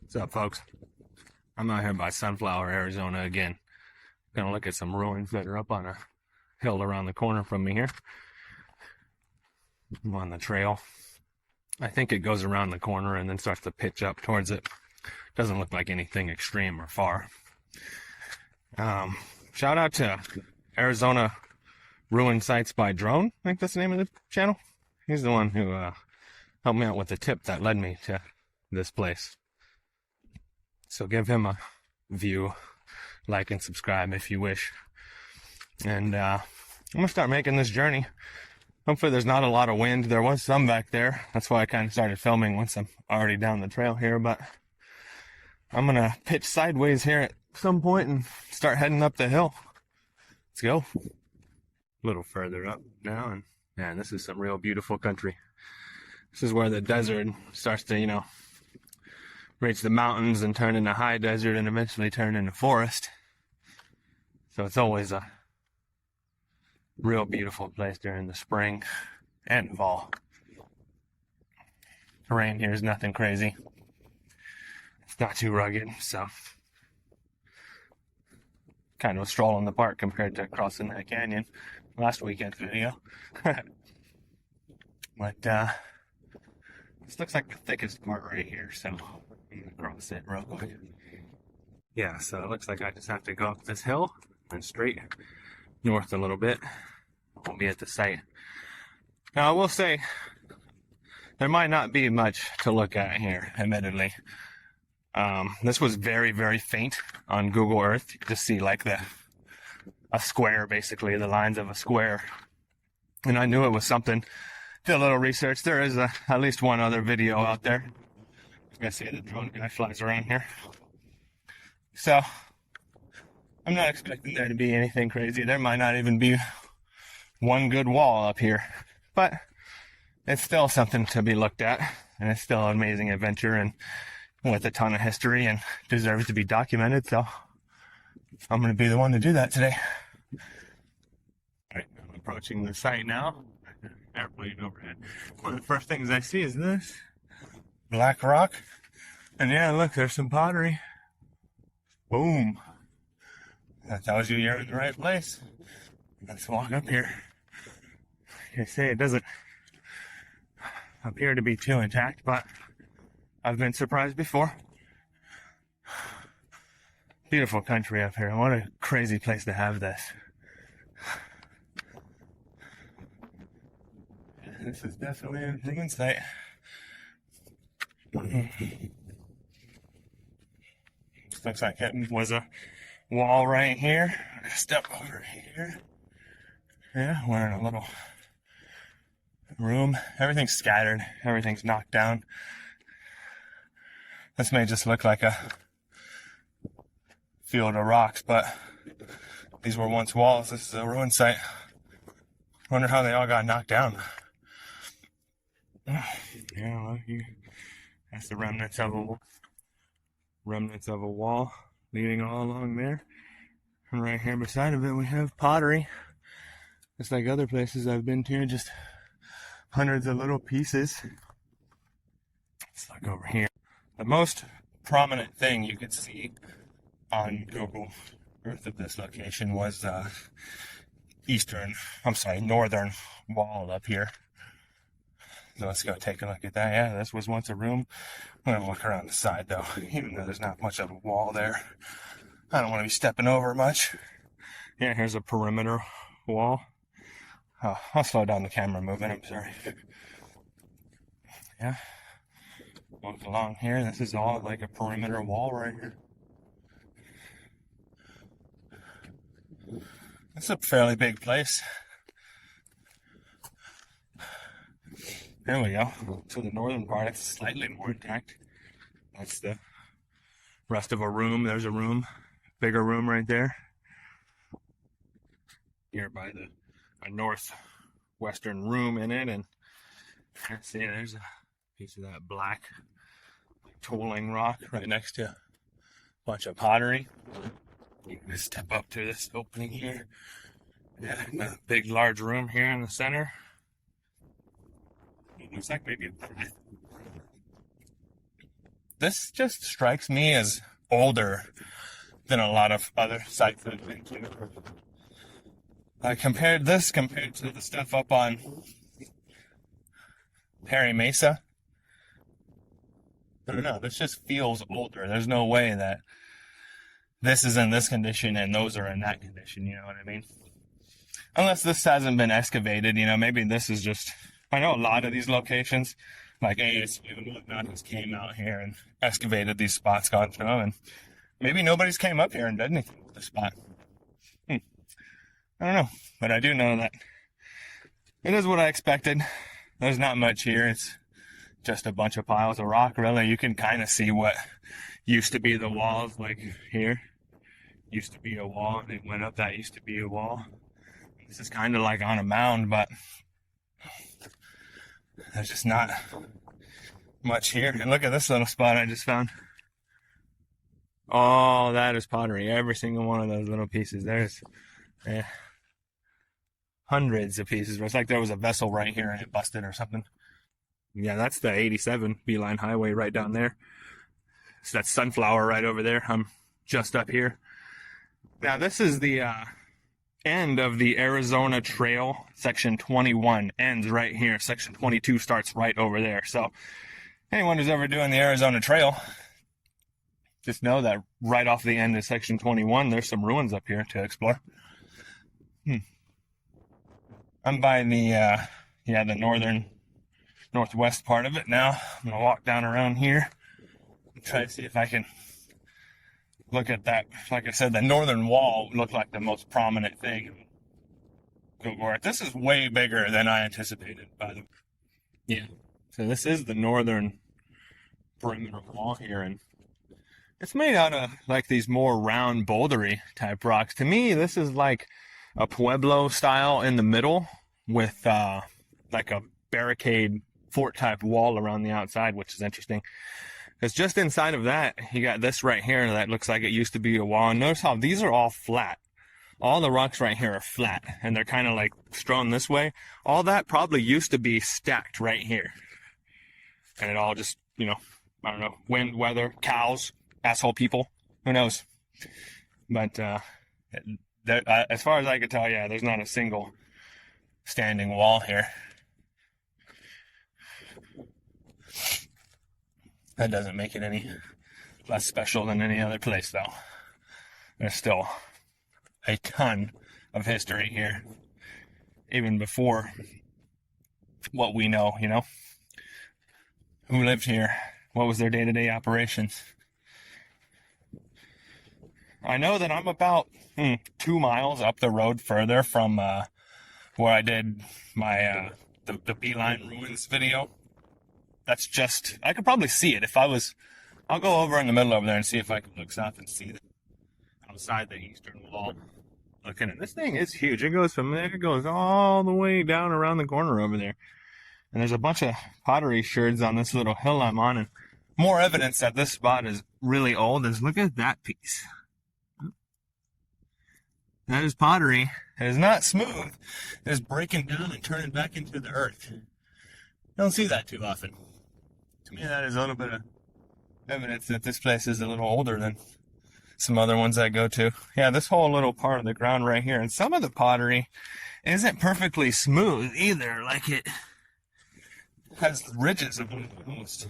What's up, folks? I'm out here by Sunflower, Arizona again. Gonna look at some ruins that are up on a hill around the corner from me here. I'm on the trail. I think it goes around the corner and then starts to pitch up towards it. Doesn't look like anything extreme or far. Shout out to Arizona Ruin Sites by Drone. I think that's the name of the channel. He's the one who helped me out with the tip that led me to this place. So give him a view, like and subscribe if you wish. And I'm going to start making this journey. Hopefully there's not a lot of wind. There was some back there. That's why I kind of started filming once I'm already down the trail here. But I'm going to pitch sideways here at some point and start heading up the hill. Let's go. A little further up now. And man, this is some real beautiful country. This is where the desert starts to, reach the mountains and turn into high desert and eventually turn into forest. So it's always a real beautiful place during the spring and fall. Terrain here is nothing crazy. It's not too rugged, so kind of a stroll in the park compared to crossing that canyon last weekend's video. But this looks like the thickest part right here, so I'm gonna cross it real quick. Yeah, so it looks like I just have to go up this hill and straight north a little bit. We'll be at the site. Now, I will say, there might not be much to look at here, admittedly. This was very, very faint on Google Earth. You can just see like a square, basically, the lines of a square. And I knew it was something. Did a little research. There is at least one other video out there. You guys see the drone guy flies around here. So, I'm not expecting there to be anything crazy. There might not even be one good wall up here. But it's still something to be looked at. And it's still an amazing adventure and with a ton of history and deserves to be documented. So, I'm going to be the one to do that today. Alright, I'm approaching the site now. Airplane overhead. One of the first things I see is this black rock, and yeah, look, there's some pottery. Boom. That tells you you're in the right place. Let's walk up here. Like I say, it doesn't appear to be too intact, but I've been surprised before. Beautiful country up here. What a crazy place to have this. This is definitely a ruin site. Looks like it was a wall right here. Step over here. Yeah, we're in a little room. Everything's scattered. Everything's knocked down. This may just look like a field of rocks, but these were once walls. This is a ruin site. Wonder how they all got knocked down. Yeah, well, that's the remnants of a wall leading all along there. And right here beside of it, we have pottery. Just like other places I've been to, just hundreds of little pieces. Let's look over here. The most prominent thing you could see on Google Earth of this location was the northern wall up here. So let's go take a look at that. Yeah, this was once a room. I'm going to look around the side, though, even though there's not much of a wall there. I don't want to be stepping over much. Yeah, here's a perimeter wall. Oh, I'll slow down the camera moving, I'm sorry. Yeah. Walk along here. This is all like a perimeter wall right here. It's a fairly big place. There we go. To the northern part, it's slightly more intact. That's the rest of a room. There's a room, bigger room right there. Here by a northwestern room in it, and see, there's a piece of that black tooling rock right next to a bunch of pottery. You can just step up to this opening here. Yeah, a big, large room here in the center. It looks like maybe a bath. this just strikes me as older than a lot of other sites that I've been to. I compared to the stuff up on Perry Mesa. I don't know, this just feels older. There's no way that this is in this condition and those are in that condition, you know what I mean? Unless this hasn't been excavated, you know, maybe this is just, I know a lot of these locations, like ASU and whatnot, just came out here and excavated these spots, gone through them, and maybe nobody's came up here and done anything with the spot. I don't know, but I do know that it is what I expected. There's not much here. It's just a bunch of piles of rock, really. You can kind of see what used to be the walls, like here. Used to be a wall, and it went up, that used to be a wall. This is kind of like on a mound, but there's just not much here. And look at this little spot I just found. Oh, that is pottery. Every single one of those little pieces. There's hundreds of pieces. It's like there was a vessel right here and it busted or something. Yeah, that's the 87 Beeline Highway right down there. So that's Sunflower right over there. I'm just up here. Now this is the end of the Arizona Trail. Section 21 ends right here. Section 22 starts right over there. So anyone who's ever doing the Arizona Trail, just know that right off the end of Section 21, there's some ruins up here to explore. I'm by the northwest part of it now. I'm gonna walk down around here and try to see if I can look at that. Like I said, the northern wall looked like the most prominent thing. Go for it. This is way bigger than I anticipated, by the way. Yeah. So this is the northern perimeter wall here, and it's made out of like these more round bouldery type rocks. To me, this is like a Pueblo style in the middle with like a barricade fort type wall around the outside, which is interesting. Because just inside of that, you got this right here that looks like it used to be a wall. And notice how these are all flat. All the rocks right here are flat, and they're kind of like strewn this way. All that probably used to be stacked right here. And it all just, you know, I don't know, wind, weather, cows, asshole people, who knows? But as far as I could tell, yeah, there's not a single standing wall here. That doesn't make it any less special than any other place, though. There's still a ton of history here, even before what we know, you know? Who lived here? What was their day-to-day operations? I know that I'm about 2 miles up the road further from where I did my the Beeline Ruins video. That's just, I could probably see it if I was, I'll go over in the middle over there and see if I can look south and see it outside the eastern wall. Looking at this thing is huge. It goes from there, it goes all the way down around the corner over there. And there's a bunch of pottery sherds on this little hill I'm on, and more evidence that this spot is really old is look at that piece. That is pottery. It is not smooth. It is breaking down and turning back into the earth. You don't see that too often. To me, that is a little bit of evidence that this place is a little older than some other ones I go to. Yeah, this whole little part of the ground right here, and some of the pottery isn't perfectly smooth either. Like it has ridges of it almost.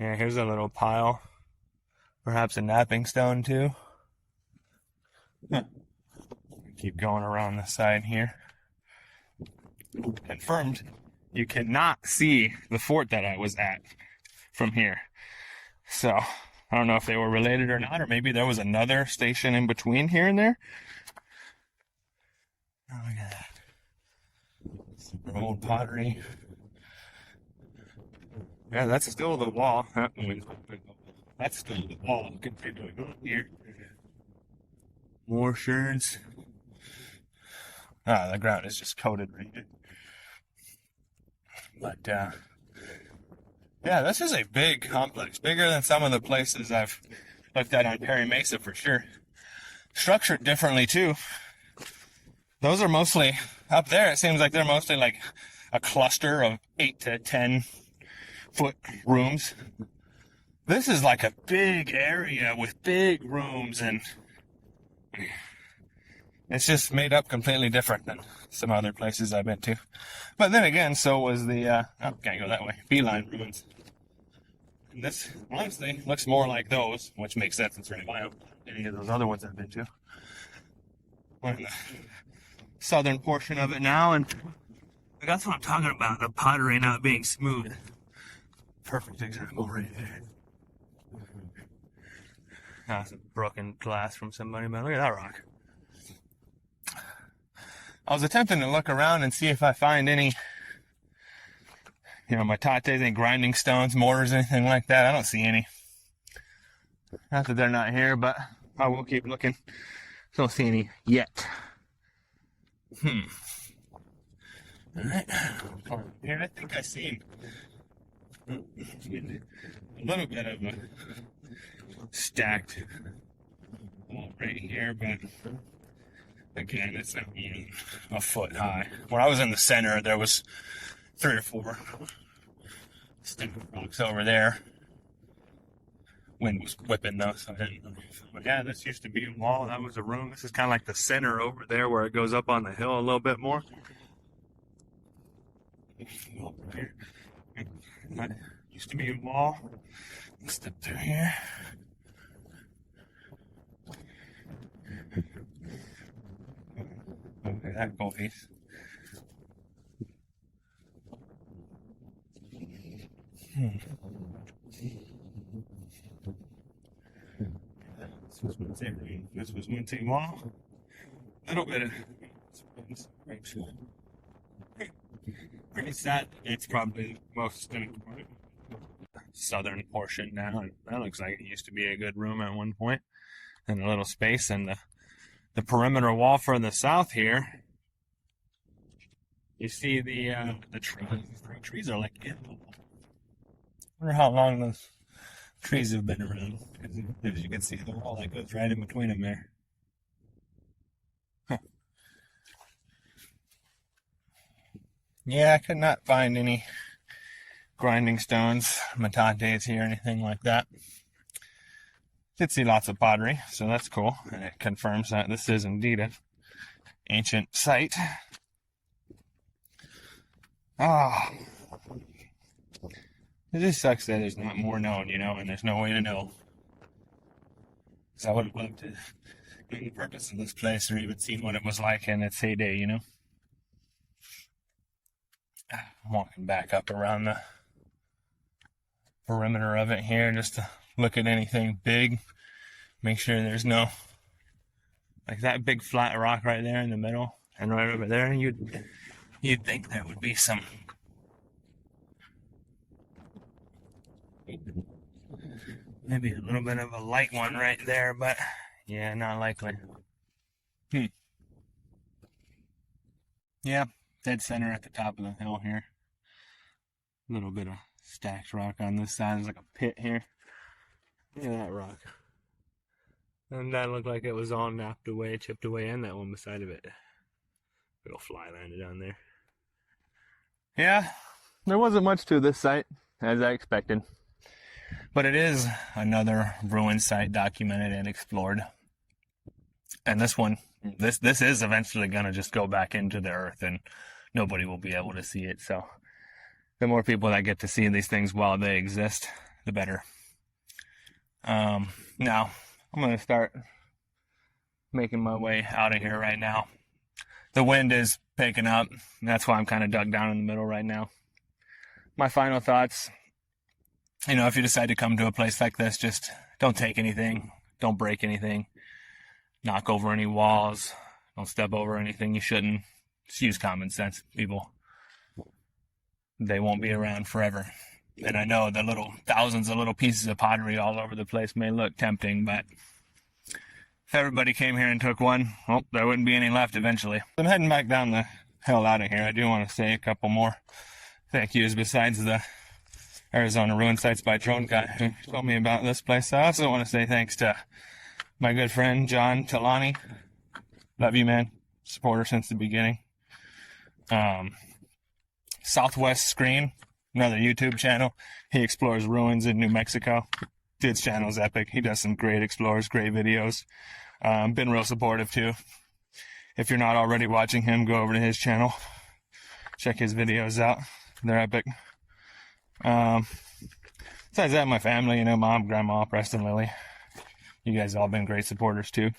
Yeah, here's a little pile. Perhaps a napping stone too. Keep going around the side here. Confirmed, you cannot see the fort that I was at from here. So, I don't know if they were related or not, or maybe there was another station in between here and there. Oh, look at that. Super old pottery. Yeah, that's still the wall. That's still the wall. Continuing on here. More sherds. The ground is just coated right here. But, yeah, this is a big complex. Bigger than some of the places I've looked at on Perry Mesa for sure. Structured differently, too. Those are mostly, up there, it seems like they're mostly like a cluster of 8 to 10 foot rooms. This is like a big area with big rooms, and it's just made up completely different than some other places I've been to. But then again, so was the, can't go that way, Beeline ruins. And this, honestly, looks more like those, which makes sense. It's really wild. Any of those other ones I've been to. We're in the southern portion of it now, and that's what I'm talking about, the pottery not being smooth. Perfect example right there. That's a broken glass from somebody, but look at that rock. I was attempting to look around and see if I find any, metates, any grinding stones, mortars, anything like that. I don't see any. Not that they're not here, but I will keep looking. Don't see any yet. Alright. Here, I think I see a little bit of a stacked wall right here, but again, it's not even a foot high. When I was in the center, there was 3 or 4 sticks of rocks over there. Wind was whipping though, so I didn't. But yeah, this used to be a wall. That was a room. This is kind of like the center over there where it goes up on the hill a little bit more. Over here. That used to be a wall. Let's step through here. Okay, that gold piece. This was one team wall. A little bit of pretty sad. It's probably the most southern portion now. That looks like it used to be a good room at one point, and a little space. And the perimeter wall for the south here. You see the trees. The trees are like in the wall. I wonder how long those trees have been around. As you can see, the wall that goes right in between them there. Huh. Yeah, I could not find any grinding stones, metates here, anything like that. Did see lots of pottery, so that's cool. And it confirms that this is indeed an ancient site. Ah. It just sucks that there's not more known, and there's no way to know. Because I would have loved to know the purpose of this place or even seen what it was like in its heyday, I'm walking back up around the perimeter of it here just to look at anything big. Make sure there's no, like that big flat rock right there in the middle and right over there. You'd think there would be some maybe a little bit of a light one right there, but yeah, not likely. Yeah, dead center at the top of the hill here. A little bit of stacked rock on this side. There's like a pit here. Look at that rock. And that looked like it was all napped away, chipped away, and that one beside of it. Little fly landed on there. Yeah, there wasn't much to this site, as I expected. But it is another ruined site documented and explored. And this one, this is eventually going to just go back into the earth and nobody will be able to see it. So the more people that get to see these things while they exist, the better. Now, I'm going to start making my way out of here right now. The wind is picking up. That's why I'm kind of dug down in the middle right now. My final thoughts. If you decide to come to a place like this, just don't take anything. Don't break anything. Knock over any walls. Don't step over anything you shouldn't. Just use common sense, people. They won't be around forever. And I know the thousands of little pieces of pottery all over the place may look tempting, but if everybody came here and took one, well, there wouldn't be any left eventually. I'm heading back down the hill out of here. I do want to say a couple more thank yous besides the Arizona Ruin Sites by Drone guy who told me about this place. I also want to say thanks to my good friend John Talani. Love you, man. Supporter since the beginning. Southwest Screen. another YouTube channel. He explores ruins in New Mexico. Dude's channel is epic. He does some great explores, great videos. Been real supportive too. If you're not already watching him, go over to his channel. Check his videos out. They're epic. Besides that, my family, you know, Mom, Grandma, Preston, Lily. You guys all been great supporters too.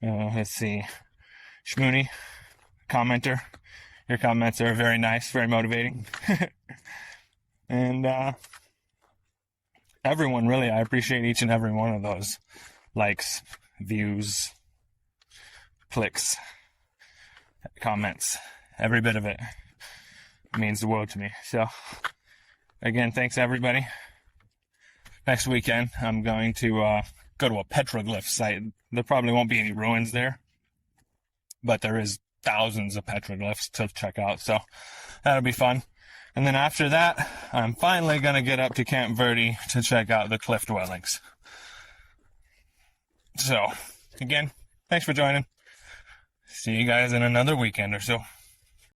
Let's see. Shmooney, commenter. Your comments are very nice, very motivating. And everyone, really, I appreciate each and every one of those likes, views, clicks, comments. Every bit of it means the world to me. So, again, thanks everybody. Next weekend, I'm going to go to a petroglyph site. There probably won't be any ruins there, but there is thousands of petroglyphs to check out, so that'll be fun. And then after that, I'm finally going to get up to Camp Verde to check out the cliff dwellings. So, again, thanks for joining. See you guys in another weekend or so.